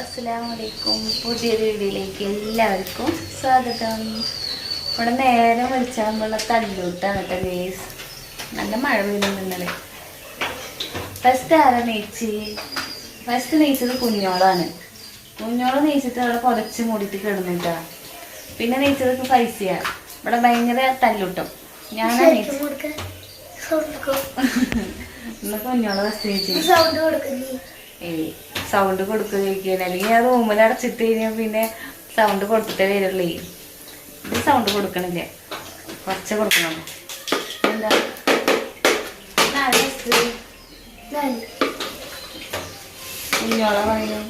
അസ്സലാമലൈക്കും. പുതിയൊരു വീഡിയോയിലേക്ക് എല്ലാവർക്കും സ്വാഗതം. ഇവിടെ നേരം വിളിച്ചാകുമ്പോഴുള്ള തല്ലൂട്ടാണ് കേട്ടോ ഗേസ്. നല്ല മഴ പെയ്യുന്നുണ്ട്. ഫസ്റ്റ് ആരാ നെയ്ച്ചത് കുഞ്ഞോളാണ്. കുഞ്ഞോള് നെയ്ച്ചിട്ട് അവിടെ കുറച്ച് മൂടിയിട്ട് കിടന്നിട്ടാ. പിന്നെ നെയ്ച്ചതൊക്കെ പൈസയാ. ഇവിടെ ഭയങ്കര തല്ലൂട്ടം. ഞാനാ നെയ്ച്ചത് ഇന്ന് കുഞ്ഞോളെ ഫസ്റ്റ് നെയ്ച്ചു. സൗണ്ട് കൊടുക്കുക ചോദിക്കാൻ, അല്ലെങ്കിൽ ഞാൻ റൂമിൽ അടച്ചിട്ട് കഴിഞ്ഞാൽ പിന്നെ സൗണ്ട് കൊടുത്തിട്ടേ വരുള്ളൂ. ഇത് സൗണ്ട് കൊടുക്കണില്ല, കുറച്ച് കൊടുക്കണം. എന്താ കുഞ്ഞോളെ പറയൂ.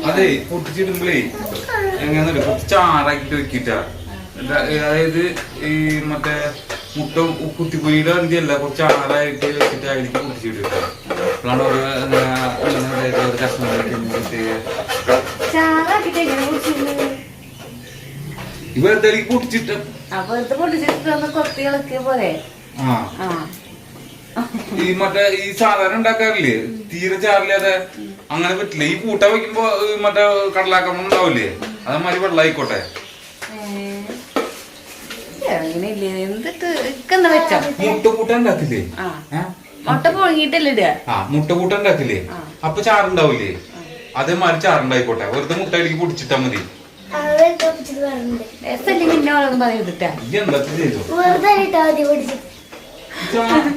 അതെ പൊട്ടിച്ചിടുമ്പളേ എങ്ങനെയാ ചാറാക്കിട്ട് വെക്കിട്ടാ. അതായത് ഈ മറ്റേ മുട്ട കുത്തിപ്പൊരിയുടെ അന്തിയല്ല, കുറച്ച് ആറായിട്ട് വെച്ചിട്ട് അതിലേക്ക് പൊട്ടിച്ചിട്ട് അപ്പോഴാണ് ഓരോ കഷ്ണം വെറുതെ പൊട്ടിച്ചിട്ട് ഈ മറ്റേ ഈ സാധാരണ ഉണ്ടാക്കാറില്ലേ തീരെ ചാറില്ലാതെ, അങ്ങനെ പറ്റില്ല. ഈ കൂട്ട വെക്കുമ്പോ മറ്റേ കടലാക്കം ഉണ്ടാവില്ലേ, അതേമാതിരി വെള്ളായിക്കോട്ടെ. മുട്ട ഉണ്ടാക്കില്ലേ, മുട്ട പൊഴുങ്ങിട്ടല്ലേ ഇടുക. മുട്ട കൂട്ട ഉണ്ടാക്കില്ലേ, അപ്പൊ ചാറുണ്ടാവില്ലേ, അതേമാതിരി ചാറുണ്ടായിക്കോട്ടെ. വെറുതെ മുട്ടയിലേക്ക് പൊടിച്ചിട്ടാ മതി.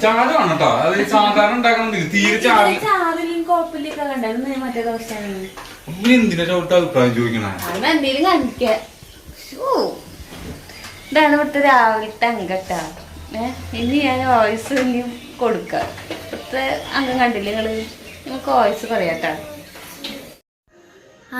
ചാറാണ് കേട്ടോ. അത് സാധാരണ ഉണ്ടാക്കണമെന്നില്ല, തീരെ എന്തിനാ ചോട്ട് അഭിപ്രായം ചോദിക്കണേ. ഇതാണ് ഇവിടുത്തെ രാവിലത്തെ അംഗട്ടാ. ഇനി ഞാൻ വോയിസ് ഇനിയും കൊടുക്കാം. ഇവിടുത്തെ അംഗം കണ്ടില്ലേ നിങ്ങള്, നിങ്ങൾക്ക് വോയിസ് പറയാട്ടാ.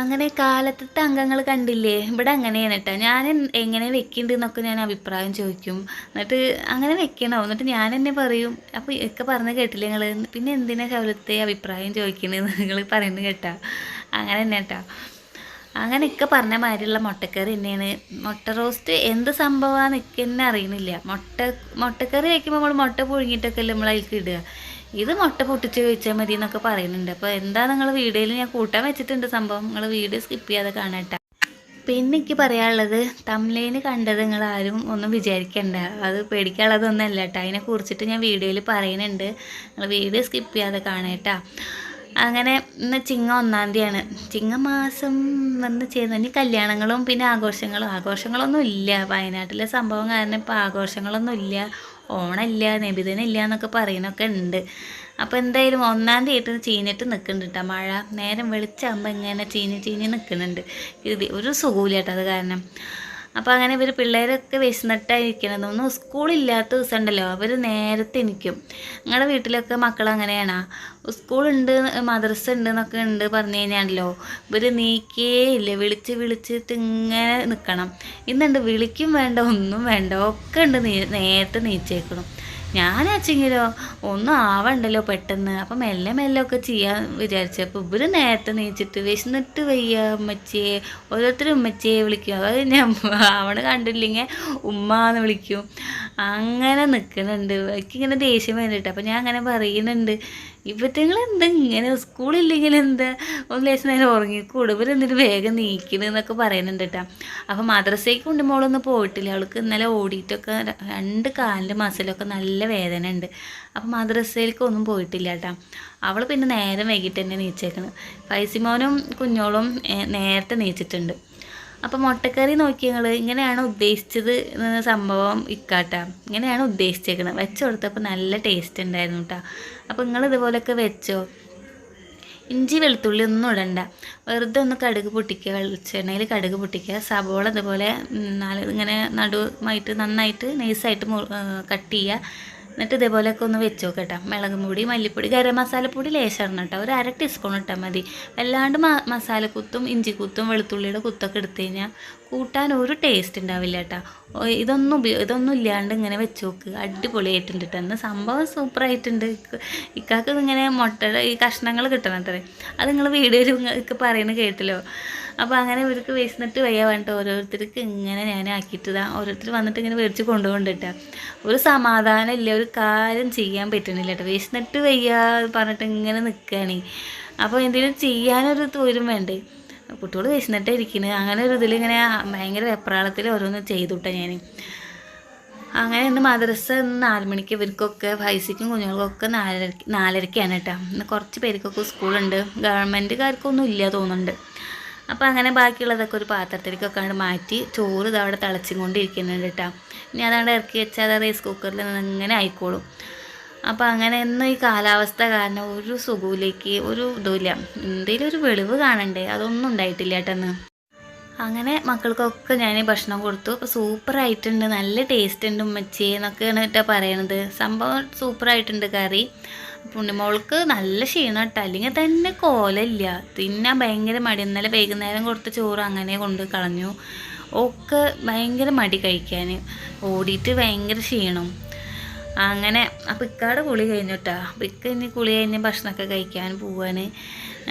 അങ്ങനെ കാലത്തെ അംഗങ്ങൾ കണ്ടില്ലേ, ഇവിടെ അങ്ങനെയാണ് കേട്ടോ. ഞാൻ എങ്ങനെ വെക്കുന്നുണ്ട് എന്നൊക്കെ ഞാൻ അഭിപ്രായം ചോദിക്കും. എന്നിട്ട് അങ്ങനെ വെക്കണോ, എന്നിട്ട് ഞാൻ തന്നെ പറയും. അപ്പോൾ ഒക്കെ പറഞ്ഞ് കേട്ടില്ലേ നിങ്ങൾ, പിന്നെ എന്തിനാ ശൗലത്തെ അഭിപ്രായം ചോദിക്കണമെന്ന് നിങ്ങൾ പറയുന്നത് കേട്ടോ. അങ്ങനെ തന്നെ കേട്ടോ. അങ്ങനെയൊക്കെ പറഞ്ഞ മാതിരിയുള്ള മുട്ടക്കറി തന്നെയാണ്. മുട്ട റോസ്റ്റ് എന്ത് സംഭവമാണെന്ന് എനിക്ക് തന്നെ അറിയുന്നില്ല. മുട്ടക്കറി വയ്ക്കുമ്പോൾ നമ്മൾ മുട്ട പുഴുങ്ങിയിട്ടൊക്കെ അല്ലേ നമ്മൾ അതിലേക്ക് ഇടുക. ഇത് മുട്ട പൊട്ടിച്ച് കഴിച്ചാൽ മതി എന്നൊക്കെ പറയുന്നുണ്ട്. അപ്പോൾ എന്താ നിങ്ങൾ വീഡിയോയിൽ ഞാൻ കൂട്ടാൻ വെച്ചിട്ടുണ്ട് സംഭവം. നിങ്ങൾ വീഡിയോ സ്കിപ്പ് ചെയ്യാതെ കാണാട്ടോ. പിന്നെ എനിക്ക് പറയാനുള്ളത്, തംബ്നെയിൽ കണ്ടത് നിങ്ങൾ ആരും ഒന്നും വിചാരിക്കണ്ട, അത് പേടിക്കാനുള്ളതൊന്നും അല്ല കേട്ടോ. അതിനെ കുറിച്ചിട്ട് ഞാൻ വീഡിയോയിൽ പറയുന്നുണ്ട്. നിങ്ങൾ വീഡിയോ സ്കിപ്പ് ചെയ്യാതെ കാണാട്ടോ. അങ്ങനെ ഇന്ന് ചിങ്ങ 1-ാം തീയതിയാണ്. ചിങ്ങമാസം വന്ന് ചെയ്യുന്ന ഇനി കല്യാണങ്ങളും പിന്നെ ആഘോഷങ്ങളൊന്നും ഇല്ല. വയനാട്ടിലെ സംഭവം കാരണം ഇപ്പോൾ ആഘോഷങ്ങളൊന്നും ഇല്ല. ഓണമില്ല, നബിദിനില്ല എന്നൊക്കെ പറയുന്നൊക്കെ ഉണ്ട്. അപ്പോൾ എന്തായാലും 1-ാം തീയതി ചീഞ്ഞിട്ട് നിൽക്കുന്നുണ്ട് കേട്ടോ. മഴ നേരം വെളിച്ചാകുമ്പോൾ ഇങ്ങനെ ചീഞ്ഞ് നിൽക്കുന്നുണ്ട്. ഇത് ഒരു സുഖമില്ല കേട്ടോ അത് കാരണം. അപ്പോൾ അങ്ങനെ ഇവർ പിള്ളേരൊക്കെ വിശന്നിട്ടായിരിക്കണത്. ഒന്നും സ്കൂളില്ലാത്ത ദിവസം ഉണ്ടല്ലോ, അവർ നേരത്തെ എണീക്കും. നിങ്ങളുടെ വീട്ടിലൊക്കെ മക്കൾ അങ്ങനെയാണോ? സ്കൂളുണ്ട് മദ്രസ ഉണ്ട് എന്നൊക്കെ ഉണ്ട് പറഞ്ഞു കഴിഞ്ഞാണല്ലോ, ഇവർ നീക്കേ ഇല്ല. വിളിച്ചിട്ട് ഇങ്ങനെ നിൽക്കണം. ഇന്നുണ്ട് വിളിക്കും വേണ്ട, ഒന്നും വേണ്ട, ഒക്കെ ഉണ്ട് നേരത്തെ നീച്ചേക്കണം. ഞാനാച്ചെങ്കിലോ ഒന്നും ആവണ്ടല്ലോ പെട്ടെന്ന്. അപ്പം മെല്ലെ ഒക്കെ ചെയ്യാൻ വിചാരിച്ചപ്പോൾ ഇവർ നേരത്തെ നീച്ചിട്ട് വിശന്നിട്ട് വയ്യ ഉമ്മച്ചിയെ, ഓരോരുത്തരും ഉമ്മച്ചിയെ വിളിക്കും. അത് ഞാൻ അവണ് കണ്ടില്ലെങ്കിൽ ഉമ്മാന്ന് വിളിക്കും. അങ്ങനെ നിൽക്കുന്നുണ്ട്. എനിക്കിങ്ങനെ ദേഷ്യം വേണ്ടിയിട്ട്. അപ്പം ഞാൻ അങ്ങനെ പറയുന്നുണ്ട്, ഇവറ്റങ്ങൾ എന്താ ഇങ്ങനെ, സ്കൂളില്ലെങ്കിൽ എന്താ ഒന്ന് ലേശം നേരം ഉറങ്ങിക്കൂടും, ഇവരെന്തിട്ട് വേഗം നീക്കണെന്നൊക്കെ പറയുന്നുണ്ട് കേട്ടോ. അപ്പം മദ്രസയ്ക്ക് കൊണ്ട് മോളൊന്നും പോയിട്ടില്ല. അവൾക്ക് ഇന്നലെ ഓടിയിട്ടൊക്കെ 2 കാലിൻ്റെ മസിലൊക്കെ നല്ല വേദന ഉണ്ട്. അപ്പം മദ്രസയിലേക്ക് ഒന്നും പോയിട്ടില്ല കേട്ടോ. അവൾ പിന്നെ നേരം വൈകിട്ട് തന്നെ നീച്ചേക്കണം. ഫൈസിമോനും കുഞ്ഞോളും നേരത്തെ നീച്ചിട്ടുണ്ട്. അപ്പം മുട്ടക്കറി നോക്കി ഞങ്ങൾ ഇങ്ങനെയാണ് ഉദ്ദേശിച്ചത് സംഭവം ഇക്കാട്ടാ. ഇങ്ങനെയാണ് ഉദ്ദേശിച്ചേക്കുന്നത്. വെച്ച് കൊടുത്തപ്പോൾ നല്ല ടേസ്റ്റ് ഉണ്ടായിരുന്നു കേട്ടോ. അപ്പോൾ നിങ്ങൾ ഇതുപോലെയൊക്കെ വെച്ചോ. ഇഞ്ചി വെളുത്തുള്ളി ഒന്നും ഇടണ്ട, വെറുതെ ഒന്ന് കടുക് പൊട്ടിക്കുക, വെളിച്ചെണ്ണയിൽ കടുക് പൊട്ടിക്കുക. സബോള ഇതുപോലെ ഇങ്ങനെ നടുവായിട്ട് നന്നായിട്ട് നൈസായിട്ട് കട്ട് ചെയ്യുക. എന്നിട്ട് ഇതേപോലെയൊക്കെ ഒന്ന് വെച്ച് നോക്കട്ടോ. മുളക് പൊടി, മല്ലിപ്പൊടി, ഗരം മസാലപ്പൊടി ലേശം കേട്ടോ, ഒരു 1/2 ടീസ്പൂൺ ഇട്ടാൽ മതി. വല്ലാണ്ട് മസാലക്കുത്തും ഇഞ്ചി കുത്തും വെളുത്തുള്ളിയുടെ കുത്തൊക്കെ എടുത്തു കഴിഞ്ഞാൽ കൂട്ടാൻ ഒരു ടേസ്റ്റ് ഉണ്ടാവില്ല കേട്ടോ. ഇതൊന്നും ഇല്ലാണ്ട് ഇങ്ങനെ വെച്ച് നോക്ക്, അടിപൊളിയായിട്ടുണ്ട് കേട്ടോ. അന്ന് സംഭവം സൂപ്പറായിട്ടുണ്ട്. ഇക്കാക്ക് ഇങ്ങനെ മുട്ടയുടെ ഈ കഷ്ണങ്ങൾ കിട്ടണം അത്രേ, അത് നിങ്ങൾ വീഡിയോയിൽ ഇക്ക് പറയുന്നത് കേട്ടല്ലോ. അപ്പോൾ അങ്ങനെ ഇവർക്ക് വിശന്നിട്ട് വയ്യ വേണ്ട ഓരോരുത്തർക്ക് ഇങ്ങനെ ഞാൻ ആക്കിയിട്ടതാ, ഓരോരുത്തർ വന്നിട്ട് ഇങ്ങനെ മേടിച്ച് കൊണ്ടുകൊണ്ടിട്ടാ. ഒരു സമാധാനം ഇല്ല, ഒരു കാര്യം ചെയ്യാൻ പറ്റണില്ല കേട്ടോ. വിശന്നിട്ട് വയ്യ പറഞ്ഞിട്ട് ഇങ്ങനെ നിൽക്കുകയാണ്. അപ്പോൾ എന്തെങ്കിലും ചെയ്യാനൊരു തൊരും വേണ്ടേ. കുട്ടികൾ വിശന്നിട്ട് ഇരിക്കുന്നത്, അങ്ങനെ ഒരു ഇതിലിങ്ങനെ ഭയങ്കര വെപ്രാളത്തിൽ ഓരോന്ന് ചെയ്തുട്ടാ ഞാൻ. അങ്ങനെ ഇന്ന് മദ്രസ 4 മണിക്ക് ഇവർക്കൊക്കെ ഫൈസിക്കും കുഞ്ഞുങ്ങൾക്കൊക്കെ 4:30ക്കാണ് കേട്ടോ. ഇന്ന് കുറച്ച് പേർക്കൊക്കെ സ്കൂളുണ്ട്, ഗവൺമെൻറ്റുകാർക്കൊന്നും ഇല്ല തോന്നുന്നുണ്ട്. അപ്പോൾ അങ്ങനെ ബാക്കിയുള്ളതൊക്കെ ഒരു പാത്രത്തിലേക്കൊക്കെ മാറ്റി ചോറ് ഇതവിടെ തിളച്ചും കൊണ്ടിരിക്കുന്നുണ്ട് കേട്ടോ. ഇനി അതവിടെ ഇറക്കി വെച്ചാൽ അത് റൈസ് കുക്കറിൽ നിന്ന് ഇങ്ങനെ ആയിക്കോളും. അപ്പോൾ അങ്ങനെ ഇന്ന് ഈ കാലാവസ്ഥ കാരണം ഒരു സുഖമിലേക്ക് ഒരു ഇതുമില്ല, എന്തെങ്കിലും ഒരു വെളിവ് കാണണ്ടേ, അതൊന്നും ഉണ്ടായിട്ടില്ല കേട്ടെന്ന്. അങ്ങനെ മക്കൾക്കൊക്കെ ഞാൻ ഭക്ഷണം കൊടുത്തു. അപ്പോൾ സൂപ്പറായിട്ടുണ്ട്, നല്ല ടേസ്റ്റ് ഉണ്ട് ഉമ്മച്ചി എന്നൊക്കെയാണ് കേട്ടോ പറയണത്. സംഭവം സൂപ്പറായിട്ടുണ്ട് കറി. പുണ്യമോൾക്ക് നല്ല ക്ഷീണം കേട്ടോ, അല്ലെങ്കിൽ തന്നെ കോലമില്ല, തിന്നാൻ ഭയങ്കര മടി. ഇന്നലെ വൈകുന്നേരം കൊടുത്ത ചോറ് അങ്ങനെ കൊണ്ട് കളഞ്ഞു. ഒക്കെ ഭയങ്കര മടി കഴിക്കാൻ, ഓടിയിട്ട് ഭയങ്കര ക്ഷീണം. അങ്ങനെ അപ്പോൾ ഇക്കാടെ കുളി കഴിഞ്ഞു കേട്ടോ. അപ്പോൾ ഇക്ക ഇനി കുളി കഴിഞ്ഞ് ഭക്ഷണമൊക്കെ കഴിക്കാൻ പോവാണ്.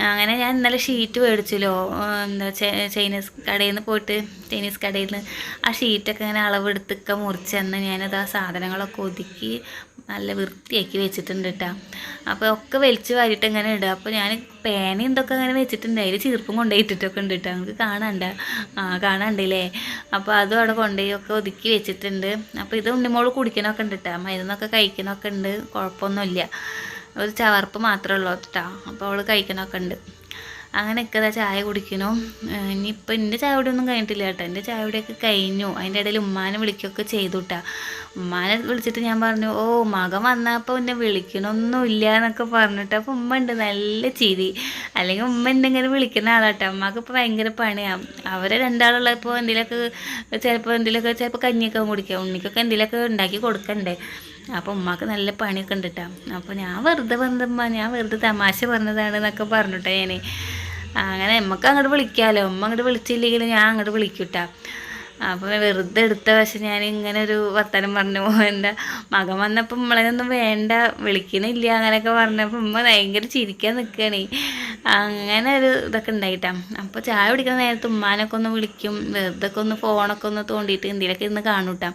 അങ്ങനെ ഞാൻ ഇന്നലെ ഷീറ്റ് മേടിച്ചല്ലോ, എന്താ ചൈനീസ് കടയിൽ നിന്ന് പോയിട്ട്, ചൈനീസ് കടയിൽ നിന്ന് ആ ഷീറ്റൊക്കെ ഇങ്ങനെ അളവെടുത്തൊക്കെ മുറിച്ചെന്ന് ഞാനത് ആ സാധനങ്ങളൊക്കെ ഒതുക്കി നല്ല വൃത്തിയാക്കി വെച്ചിട്ടുണ്ട് കേട്ടോ. അപ്പോൾ ഒക്കെ വലിച്ച് വാരിയിട്ട് ഇങ്ങനെ ഇടുക. അപ്പോൾ ഞാൻ പേന എന്തൊക്കെ അങ്ങനെ വെച്ചിട്ടുണ്ട്, അതിൽ ചീർപ്പും കൊണ്ടുപോയിട്ടിട്ടൊക്കെ ഉണ്ട് കേട്ടോ. നമുക്ക് കാണാണ്ടല്ലേ. അപ്പോൾ അതും അവിടെ കൊണ്ടുപോയി ഒക്കെ ഒതുക്കി വെച്ചിട്ടുണ്ട്. അപ്പോൾ ഇത് ഉണ്ണിമോള് കുടിക്കണമൊക്കെ ഉണ്ട് കേട്ടോ, മരുന്നൊക്കെ കഴിക്കണമൊക്കെ ഉണ്ട്, കുഴപ്പമൊന്നുമില്ല. ഒരു ചവർപ്പ് മാത്രമേ ഉള്ളൂ കേട്ടോ. അപ്പോൾ അവൾ കഴിക്കണമൊക്കെ ഉണ്ട്. അങ്ങനെ ഒക്കെ ചായ കുടിക്കണു. ഇനിയിപ്പോൾ എൻ്റെ ചായ കുടിയൊന്നും കഴിഞ്ഞിട്ടില്ല കേട്ടോ, എൻ്റെ ചായ കുടിയൊക്കെ കഴിഞ്ഞു. അതിൻ്റെ ഇടയിൽ ഉമ്മാനെ വിളിക്കുകയൊക്കെ ചെയ്തു കേട്ടോ. ഉമ്മാനെ വിളിച്ചിട്ട് ഞാൻ പറഞ്ഞു, ഓ മകൻ വന്നപ്പോൾ എന്നെ വിളിക്കണമൊന്നുമില്ല എന്നൊക്കെ പറഞ്ഞിട്ട്. അപ്പോൾ ഉമ്മ ഉണ്ട് നല്ല ചിരി. അല്ലെങ്കിൽ ഉമ്മ എന്തെങ്കിലും വിളിക്കുന്ന ആളാട്ടോ. ഉമ്മക്ക് ഇപ്പോൾ ഭയങ്കര പണിയാണ്. അവരെ രണ്ടാളുള്ളപ്പോൾ ചിലപ്പോൾ കഞ്ഞിയൊക്കെ കുടിക്കുക, ഉണ്ണിക്കൊക്കെ എന്തെങ്കിലുമൊക്കെ ഉണ്ടാക്കി കൊടുക്കണ്ടേ. അപ്പോൾ ഉമ്മാക്ക് നല്ല പണിയൊക്കെ ഉണ്ട് കേട്ടോ. അപ്പോൾ ഞാൻ വെറുതെ തമാശ പറഞ്ഞതാണ് എന്നൊക്കെ പറഞ്ഞിട്ടാ ഞാൻ. അങ്ങനെ ഉമ്മക്ക് അങ്ങോട്ട് വിളിക്കാമല്ലോ, ഉമ്മ അങ്ങോട്ട് വിളിച്ചില്ലെങ്കിൽ ഞാൻ അങ്ങോട്ട് വിളിക്കൂട്ടാ. അപ്പോൾ വെറുതെ എടുത്ത പക്ഷെ ഞാൻ ഇങ്ങനെ ഒരു വർത്തമാനം പറഞ്ഞു. എന്താ മകൻ വന്നപ്പോൾ നമ്മളതൊന്നും വേണ്ട, വിളിക്കണില്ല അങ്ങനെയൊക്കെ പറഞ്ഞപ്പോൾ ഉമ്മ ഭയങ്കര ചിരിക്കാൻ നിൽക്കുകയാണ്. അങ്ങനെ ഒരു ഇതൊക്കെ ഉണ്ടായിട്ടാ. അപ്പോൾ ചായ കുടിക്കുന്ന നേരത്ത് ഉമ്മാനൊക്കെ ഒന്ന് വിളിക്കും, വെറുതെ ഒന്ന് ഫോണൊക്കെ ഒന്ന് തോണ്ടിയിട്ട് എന്തെങ്കിലുമൊക്കെ ഇന്ന് കാണൂട്ടാ.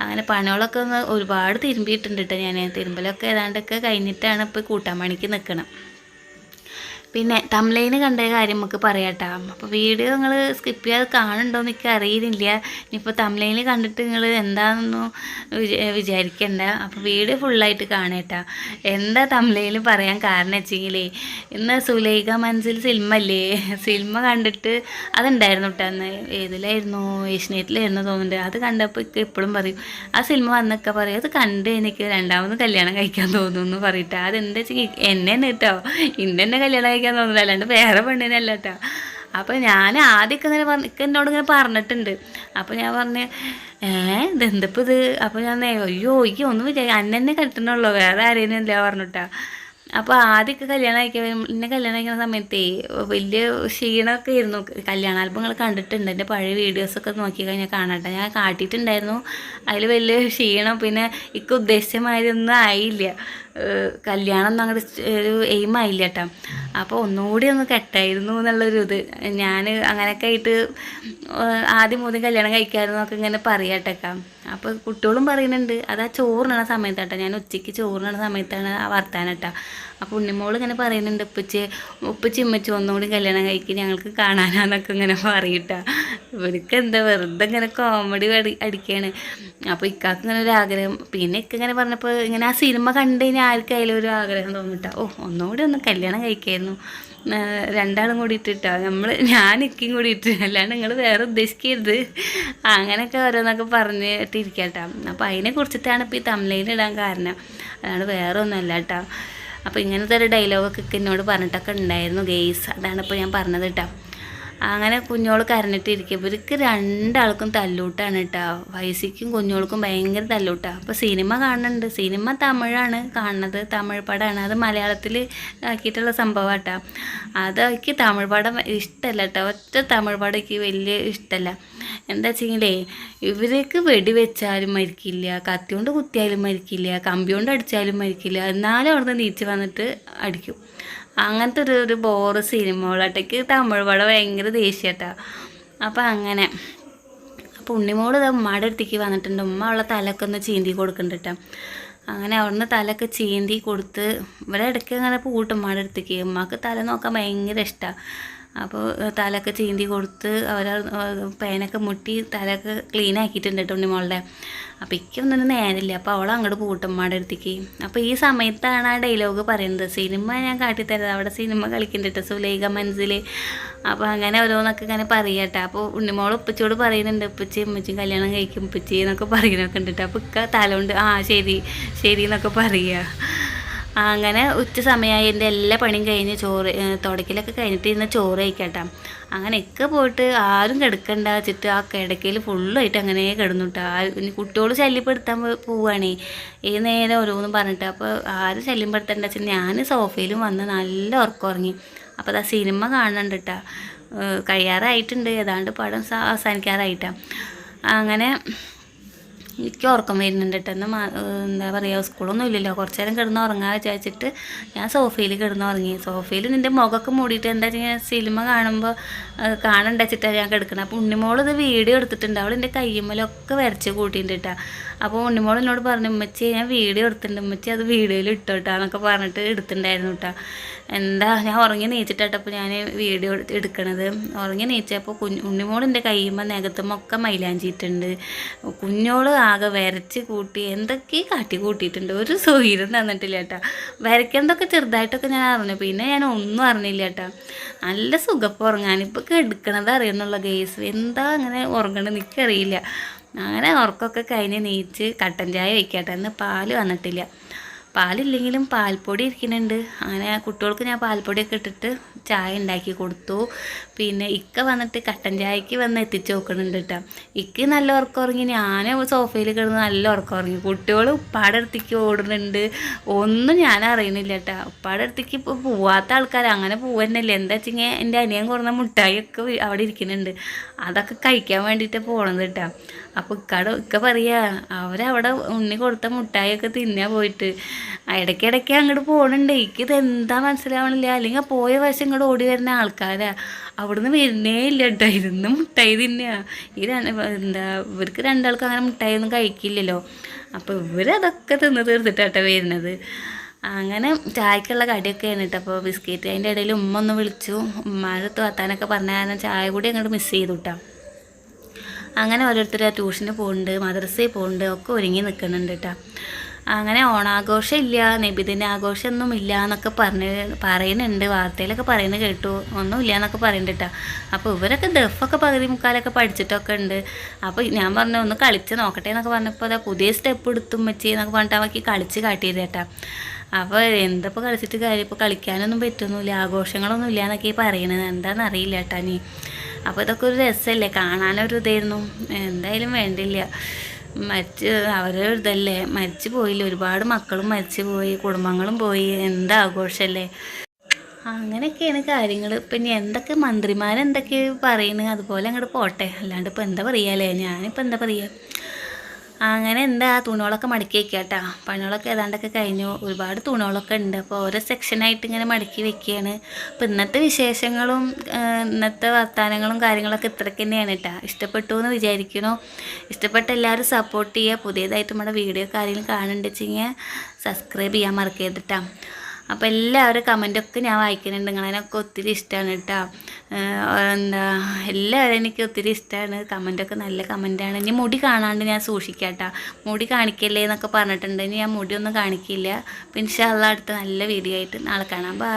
അങ്ങനെ പണികളൊക്കെ ഒന്ന് ഒരുപാട് തിരുമ്പിയിട്ടുണ്ട് കേട്ടോ. ഞാൻ തിരുമ്പലൊക്കെ ഏതാണ്ടൊക്കെ കഴിഞ്ഞിട്ടാണ് ഇപ്പോൾ കൂട്ടാൻ പണിക്ക് നിൽക്കണം. പിന്നെ തംബ്ലൈന് കണ്ട കാര്യം നമുക്ക് പറയാട്ടോ. അപ്പോൾ വീഡിയോ നിങ്ങൾ സ്കിപ്പ് ചെയ്യാതെ കാണുന്നുണ്ടോയെന്ന് എനിക്ക് അറിയുന്നില്ല. ഇനിയിപ്പോൾ തംബ്ലൈന് കണ്ടിട്ട് നിങ്ങൾ എന്താണെന്നൊന്നും വിചാരിക്കണ്ട. അപ്പോൾ വീഡിയോ ഫുള്ളായിട്ട് കാണേട്ടാ. എന്താ തംബ്ലൈന് പറയാൻ കാരണം വെച്ചെങ്കിലേ, ഇന്ന് സുലൈഖ മൻസിൽ സിനിമ കണ്ടിട്ട് അതുണ്ടായിരുന്നു കേട്ടോ. അന്ന് ഏതിലായിരുന്നു, ഏഷ്യനെറ്റിലായിരുന്നു തോന്നുന്നുണ്ട്. അത് കണ്ടപ്പോൾ ഇക്ക് എപ്പോഴും പറയും, ആ സിനിമ വന്നൊക്കെ പറയും, അത് കണ്ട് എനിക്ക് രണ്ടാമത് കല്യാണം കഴിക്കാൻ തോന്നുന്നു പറയട്ടെ. അതെന്താ വെച്ചെങ്കിൽ എന്നെ തന്നെ കേട്ടോ, ഇന്നെ കല്യാണം കഴിക്കാൻ തോന്നുന്നില്ല, അല്ലാണ്ട് വേറെ പെണ്ണിനല്ല കേട്ടോ. അപ്പോൾ ഞാൻ ആദ്യമൊക്കെ ഇങ്ങനെ എന്നോട് ഇങ്ങനെ പറഞ്ഞിട്ടുണ്ട്. അപ്പോൾ ഞാൻ പറഞ്ഞു, ഇതെന്തപ്പോൾ ഇത്. അപ്പോൾ ഞാൻ അയ്യോ ഒന്നും അന്നെ കെട്ടണുള്ളൂ, വേറെ ആരെയും ഇല്ല പറഞ്ഞിട്ടാ. അപ്പോൾ ആദ്യമൊക്കെ കല്യാണം കഴിക്കുന്ന സമയത്തേ വലിയ ക്ഷീണമൊക്കെ ആയിരുന്നു. കല്യാണ ആൽബങ്ങൾ കണ്ടിട്ടുണ്ട്, എൻ്റെ പഴയ വീഡിയോസൊക്കെ നോക്കി കഴിഞ്ഞാൽ കാണട്ടെ, ഞാൻ കാട്ടിയിട്ടുണ്ടായിരുന്നു. അതിൽ വലിയ ക്ഷീണം, പിന്നെ എനിക്ക് ഉദ്ദേശിച്ച മാതിരി ഒന്നും ആയില്ല, കല്യാണം ഒന്നും അങ്ങോട്ട് ഒരു എയിമായില്ല കേട്ടോ. അപ്പോൾ ഒന്നുകൂടി ഒന്ന് കെട്ടായിരുന്നു എന്നുള്ളൊരു ഇത്. ഞാൻ അങ്ങനെയൊക്കെ ആയിട്ട് ആദ്യം കല്യാണം കഴിക്കാമെന്നൊക്കെ ഇങ്ങനെ പറയാട്ടേക്കാ. അപ്പോൾ കുട്ടികളും പറയുന്നുണ്ട്, അത് ആ ചോറിനണ സമയത്താട്ടോ, ഞാൻ ഉച്ചയ്ക്ക് ചോറിനണ സമയത്താണ് ആ വർത്താനം കേട്ടോ. അപ്പോൾ ഉണ്ണിമോൾ ഇങ്ങനെ പറയുന്നുണ്ട്, ഉപ്പച്ചി ഉമ്മച്ചി ഒന്നുകൂടി കല്യാണം കഴിക്കും, ഞങ്ങൾക്ക് കാണാനാന്നൊക്കെ ഇങ്ങനെ പറയട്ടാ. ഇവർക്ക് എന്താ വെറുതെ ഇങ്ങനെ കോമഡി അടിക്കുകയാണ്. അപ്പോൾ ഇക്കാക്ക് ഇങ്ങനെ ഒരു ആഗ്രഹം. പിന്നെ ഇങ്ങനെ പറഞ്ഞപ്പോൾ ഇങ്ങനെ ആ സിനിമ കണ്ടു കഴിഞ്ഞാൽ ആർക്കായാലും ഒരു ആഗ്രഹം തോന്നിട്ടാ, ഒന്നുകൂടി ഒന്ന് കല്യാണം കഴിക്കായിരുന്നു, രണ്ടാളും കൂടി ഇട്ടിട്ടാ, ഞാൻ ഇക്കും കൂടി ഇട്ട്, അല്ലാണ്ട് നിങ്ങൾ വേറെ ഉദ്ദേശിക്കരുത്, അങ്ങനെയൊക്കെ ഓരോന്നൊക്കെ പറഞ്ഞിട്ടിരിക്കട്ടോ. അപ്പോൾ അതിനെ കുറിച്ചിട്ടാണ് ഇപ്പോൾ ഈ തംബ്ലൈനിടാൻ കാരണം, അതാണ് വേറെ ഒന്നുമല്ല കേട്ടോ. അപ്പോൾ ഇങ്ങനത്തെ ഒരു ഡയലോഗൊക്കെ എന്നോട് പറഞ്ഞിട്ടൊക്കെ ഉണ്ടായിരുന്നു ഗെയ്സ്, അതാണ് ഇപ്പോൾ ഞാൻ പറഞ്ഞത് കേട്ടോ. അങ്ങനെ കുഞ്ഞോൾ കരഞ്ഞിട്ടിരിക്കും. ഇവർക്ക് രണ്ടാൾക്കും തല്ലൂട്ടാണ് കേട്ടോ. വയസ്സിക്കും കുഞ്ഞോൾക്കും ഭയങ്കര തല്ലൂട്ടാണ്. അപ്പോൾ സിനിമ കാണുന്നുണ്ട്. സിനിമ തമിഴാണ് കാണുന്നത്, തമിഴ് പടമാണ്. അത് മലയാളത്തിൽ ആക്കിയിട്ടുള്ള സംഭവം കേട്ടോ. അതൊക്കെ തമിഴ് പടം ഇഷ്ടമല്ല കേട്ടോ. ഒറ്റ തമിഴ് പടം എനിക്ക് വലിയ ഇഷ്ടമല്ല. എന്താ വെച്ചെങ്കിലേ ഇവർക്ക് വെടിവെച്ചാലും മരിക്കില്ല, കത്തി കൊണ്ട് കുത്തിയാലും മരിക്കില്ല, കമ്പി കൊണ്ട് അടിച്ചാലും മരിക്കില്ല, എന്നാലും അവിടുന്ന് നീച്ച് വന്നിട്ട് അടിക്കും. അങ്ങനത്തെ ഒരു ബോറ് സിനിമകളാട്ടേക്ക് തമിഴ് പടം ഭയങ്കര ദേഷ്യട്ടാ. അപ്പം അങ്ങനെ അപ്പോൾ ഉണ്ണിമോള് ഉമ്മയുടെ അടുത്തേക്ക് വന്നിട്ടുണ്ട്. ഉമ്മ അവളെ തലയൊക്കെ ഒന്ന് ചീന്തി കൊടുക്കുന്നുണ്ട് കേട്ടോ. അങ്ങനെ അവിടുന്ന് തലയൊക്കെ ചീന്തി കൊടുത്ത് ഇവിടെ ഇടയ്ക്ക് അങ്ങനെ പൂട്ടും ഉമ്മയുടെ അടുത്തേക്ക്. ഉമ്മക്ക് തല നോക്കാൻ ഭയങ്കര ഇഷ്ടമാണ്. അപ്പോൾ തലയൊക്കെ ചീന്തി കൊടുത്ത് അവർ പേനൊക്കെ മുട്ടി തലയൊക്കെ ക്ലീൻ ആക്കിയിട്ടുണ്ട് കേട്ടോ ഉണ്ണിമോളുടെ. അപ്പോൾ ഇക്കൊന്നും നേരില്ല. അപ്പോൾ അവൾ അങ്ങോട്ട് പൂട്ടമ്മയുടെ അടുത്തേക്ക്. അപ്പോൾ ഈ സമയത്താണ് ആ ഡയലോഗ് പറയുന്നത്. സിനിമ ഞാൻ കാട്ടിത്തരാം, അവിടെ സിനിമ കളിക്കുന്നുണ്ട് കേട്ടോ, സുലൈഖ മനസ്സിൽ. അപ്പോൾ അങ്ങനെ ഓരോന്നൊക്കെ ഇങ്ങനെ പറയട്ടെ. അപ്പോൾ ഉണ്ണിമോൾ ഉപ്പച്ചിയോട് പറയുന്നുണ്ട്, ഉപ്പച്ചി ഉമ്മച്ചി കല്യാണം കഴിക്കും ഉപ്പച്ചി എന്നൊക്കെ പറയുന്നൊക്കെ ഉണ്ട് കേട്ടോ. അപ്പോൾ ഇക്ക തല കൊണ്ട് ആ ശരി ശരി എന്നൊക്കെ പറയുക. അങ്ങനെ ഉച്ച സമയമായി. എൻ്റെ എല്ലാ പണിയും കഴിഞ്ഞ് ചോറ് തുടക്കലൊക്കെ കഴിഞ്ഞിട്ട് ഇരുന്ന് ചോറ് കഴിക്കട്ടെ. അങ്ങനെ ഒക്കെ പോയിട്ട് ആരും കിടക്കണ്ട വെച്ചിട്ട് ആ കിടക്കയിൽ ഫുള്ളായിട്ട് അങ്ങനെ കിടന്നു കേട്ടോ. കുട്ടിയോട് ശല്യപ്പെടുത്താൻ പോവുകയാണേ ഈ നേരം ഓരോന്നും പറഞ്ഞിട്ട്. അപ്പോൾ ആരും ശല്യപ്പെടുത്തണ്ട വെച്ചാൽ ഞാൻ സോഫയിലും വന്ന് നല്ല ഉറക്കം ഉറങ്ങി. അപ്പോൾ അതാ സിനിമ കാണുന്നുണ്ട് കേട്ടോ. കഴിയാറായിട്ടുണ്ട്, ഏതാണ്ട് പടം അവസാനിക്കാറായിട്ടാണ്. അങ്ങനെ എനിക്ക് ഉറക്കം വരുന്നുണ്ട് കേട്ടോ. എന്താ പറയുക, സ്കൂളൊന്നും ഇല്ലല്ലോ, കുറച്ച് നേരം കിടന്ന് ഉറങ്ങാൻ വിചാരിച്ചിട്ട് ഞാൻ സോഫയിൽ കിടന്ന് ഉറങ്ങി. സോഫയിൽ നിൻ്റെ മുഖമൊക്കെ മൂടിയിട്ട് എന്താ വെച്ചാൽ സിനിമ കാണുമ്പോൾ കാണണ്ട വെച്ചിട്ടാണ് ഞാൻ കിടക്കണം. അപ്പോൾ ഉണ്ണിമോൾ ഇത് വീഡിയോ എടുത്തിട്ടുണ്ട്. അവൾ എൻ്റെ കയ്യുമ്മലൊക്കെ വരച്ച് കൂട്ടിയിട്ടുണ്ട് കേട്ടോ. അപ്പോൾ ഉണ്ണിമോൾ എന്നോട് പറഞ്ഞു, ഉമ്മച്ചി ഞാൻ വീഡിയോ എടുത്തിട്ടുണ്ട്, ഉമ്മച്ചി അത് വീഡിയോയിൽ ഇട്ടോട്ടാ എന്നൊക്കെ പറഞ്ഞിട്ട് എടുത്തിട്ടുണ്ടായിരുന്നു കേട്ടോ. എന്താ ഞാൻ ഉറങ്ങി നീച്ചിട്ടപ്പോൾ ഞാൻ വീഡിയോ എടുക്കണത്. ഉറങ്ങി നീച്ചപ്പോൾ ഉണ്ണിമോളിൻ്റെ കയ്യുമ്പോൾ നഖത്തുമൊക്കെ മൈലാഞ്ചിയിട്ടുണ്ട്. കുഞ്ഞോള് ആകെ വരച്ച് കൂട്ടി എന്തൊക്കെ കാട്ടി കൂട്ടിയിട്ടുണ്ട്. ഒരു സൗകര്യം തന്നിട്ടില്ല കേട്ടോ. വരയ്ക്കുന്നതൊക്കെ ചെറുതായിട്ടൊക്കെ ഞാൻ അറിഞ്ഞു, പിന്നെ ഞാൻ ഒന്നും അറിഞ്ഞില്ല കേട്ടോ. നല്ല സുഖപ്പം ഉറങ്ങാൻ. ഇപ്പോൾ എടുക്കണത് അറിയുന്നുള്ള കേസ് എന്താ അങ്ങനെ ഉറങ്ങണമെന്ന് എനിക്കറിയില്ല. അങ്ങനെ ഉറക്കമൊക്കെ കഴിഞ്ഞ് നീച്ച് കട്ടൻ ചായ വയ്ക്കട്ടെ. ഇന്ന് പാല് വന്നിട്ടില്ല. പാലില്ലെങ്കിലും പാൽപ്പൊടി ഇരിക്കുന്നുണ്ട്. അങ്ങനെ കുട്ടികൾക്ക് ഞാൻ പാൽപ്പൊടിയൊക്കെ ഇട്ടിട്ട് ചായ ഉണ്ടാക്കി കൊടുത്തു. പിന്നെ ഇക്ക വന്നിട്ട് കട്ടൻ ചായക്ക് വന്ന് എത്തിച്ച് നോക്കുന്നുണ്ട് കേട്ടോ. ഇക്ക് നല്ല ഉറക്കം ഉറങ്ങി, ഞാൻ സോഫയിൽ കിടന്ന് നല്ല ഉറക്കം ഉറങ്ങി. കുട്ടികൾ ഉപ്പാടെ അടുത്തേക്ക് ഓടുന്നുണ്ട്. ഒന്നും ഞാൻ അറിയണില്ല കേട്ടോ. ഉപ്പാടെ അടുത്തേക്ക് ഇപ്പോൾ പോവാത്ത ആൾക്കാർ അങ്ങനെ പോവുന്നല്ലേ. എന്താ വെച്ചെങ്കിൽ എൻ്റെ അനിയൻ കുറഞ്ഞ മുട്ടായിയൊക്കെ അവിടെ ഇരിക്കുന്നുണ്ട്. അതൊക്കെ കഴിക്കാൻ വേണ്ടിയിട്ട് പോകണത് കേട്ടോ. അപ്പോൾ ഇക്ക പറയുക അവരവിടെ ഉണ്ണി കൊടുത്ത മുട്ടായിയൊക്കെ തിന്നാൻ പോയിട്ട് ഇടയ്ക്കിടയ്ക്ക് അങ്ങോട്ട് പോകണുണ്ട്. എനിക്കിത് എന്താ മനസ്സിലാവണില്ല. അല്ലെങ്കിൽ പോയ വശം ഇങ്ങോട്ട് ഓടി വരുന്ന ആൾക്കാരാ. അവിടുന്ന് വരുന്നേ ഇല്ല കേട്ടോ. ഇരുന്ന് മുട്ടായി തിന്നുക. എന്താ ഇവർക്ക് രണ്ടാൾക്കും അങ്ങനെ മുട്ടായി ഒന്നും കഴിക്കില്ലല്ലോ. അപ്പോൾ ഇവരതൊക്കെ തിന്ന് തീർത്തിട്ടാട്ടോ വരുന്നത്. അങ്ങനെ ചായക്കുള്ള കടിയൊക്കെയാണ് കേട്ടോ. അപ്പോൾ ബിസ്ക്കറ്റ് അതിൻ്റെ ഇടയിൽ ഉമ്മ ഒന്ന് വിളിച്ചു. ഉമ്മാരുടെ താത്താനൊക്കെ പറഞ്ഞ കാരണം ചായ കൂടി അങ്ങോട്ട് മിസ് ചെയ്തു കേട്ടോ. അങ്ങനെ ഓരോരുത്തർ ട്യൂഷന് പോകുന്നുണ്ട്, മദ്രസയിൽ പോകുന്നുണ്ട്, ഒക്കെ ഒരുങ്ങി നിൽക്കുന്നുണ്ട് കേട്ടോ. അങ്ങനെ ഓണാഘോഷം ഇല്ല, നബിദിന ആഘോഷമൊന്നും ഇല്ല എന്നൊക്കെ പറയുന്നുണ്ട്. വാർത്തയിലൊക്കെ പറയുന്നത് കേട്ടു. ഒന്നും ഇല്ല എന്നൊക്കെ പറയുന്നുണ്ട് കേട്ടോ. അപ്പോൾ ഇവരൊക്കെ ദഫൊക്കെ പകുതി മുക്കാലൊക്കെ പഠിച്ചിട്ടൊക്കെ ഉണ്ട്. അപ്പോൾ ഞാൻ പറഞ്ഞു ഒന്ന് കളിച്ച് നോക്കട്ടെ എന്നൊക്കെ പറഞ്ഞപ്പോൾ അതാ പുതിയ സ്റ്റെപ്പ് എടുത്തും വെച്ച് എന്നൊക്കെ പറഞ്ഞിട്ട് അവർക്ക് കളിച്ച് കാട്ടിയത് കേട്ടോ. അപ്പോൾ എന്തപ്പോൾ കളിച്ചിട്ട് കാര്യം, ഇപ്പോൾ കളിക്കാനൊന്നും പറ്റുന്നില്ല, ആഘോഷങ്ങളൊന്നും ഇല്ല എന്നൊക്കെ പറയണത്. എന്താണെന്ന് അറിയില്ല കേട്ടോ നീ. അപ്പോൾ ഇതൊക്കെ ഒരു രസമല്ലേ, കാണാനൊരു ഇതായിരുന്നു. എന്തായാലും വേണ്ടില്ല, അവരൊരു ഇതല്ലേ, മരിച്ചു പോയില്ല. ഒരുപാട് മക്കളും മരിച്ചു പോയി, കുടുംബങ്ങളും പോയി. എന്താ ആഘോഷമല്ലേ. അങ്ങനെയൊക്കെയാണ് കാര്യങ്ങൾ. പിന്നെ എന്തൊക്കെ മന്ത്രിമാരെന്തൊക്കെ പറയുന്നത് അതുപോലെ അങ്ങോട്ട് പോട്ടെ. അല്ലാണ്ട് ഇപ്പോൾ എന്താ പറയുക, ഞാനിപ്പോൾ എന്താ പറയുക. അങ്ങനെ എന്താ തുണികളൊക്കെ മടക്കി വയ്ക്കുക കേട്ടോ. പണികളൊക്കെ ഏതാണ്ടൊക്കെ കഴിഞ്ഞു. ഒരുപാട് തുണികളൊക്കെ ഉണ്ട്. അപ്പോൾ ഓരോ സെക്ഷനായിട്ട് ഇങ്ങനെ മടക്കി വെക്കുകയാണ്. അപ്പോൾ ഇന്നത്തെ വിശേഷങ്ങളും ഇന്നത്തെ വർത്തമാനങ്ങളും കാര്യങ്ങളൊക്കെ ഇത്രയ്ക്ക് തന്നെയാണ് കേട്ടോ. ഇഷ്ടപ്പെട്ടു എന്ന് വിചാരിക്കുന്നു. ഇഷ്ടപ്പെട്ട എല്ലാവരും സപ്പോർട്ട് ചെയ്യുക. പുതിയതായിട്ട് നമ്മുടെ വീഡിയോ കാര്യങ്ങൾ കാണുന്നുണ്ടെങ്കിൽ സബ്സ്ക്രൈബ് ചെയ്യാൻ മറക്കരുത് കേട്ടോ. അപ്പോൾ എല്ലാവരും കമൻറ്റൊക്കെ ഞാൻ വായിക്കുന്നുണ്ട്. നിങ്ങളതിനൊക്കെ ഒത്തിരി ഇഷ്ടമാണ് കേട്ടോ. എന്താ എല്ലാവരും എനിക്ക് ഒത്തിരി ഇഷ്ടമാണ്. കമൻറ്റൊക്കെ നല്ല കമൻറ്റാണ്. ഇനി മുടി കാണാണ്ട് ഞാൻ സൂക്ഷിക്കാം കേട്ടോ. മുടി കാണിക്കല്ലേ എന്നൊക്കെ പറഞ്ഞിട്ടുണ്ട്. ഇനി ഞാൻ മുടിയൊന്നും കാണിക്കില്ല. അപ്പോൾ ഇൻഷാ അല്ലാഹ് അടുത്ത നല്ല വീഡിയോ ആയിട്ട് നാളെ കാണാം. ബൈ.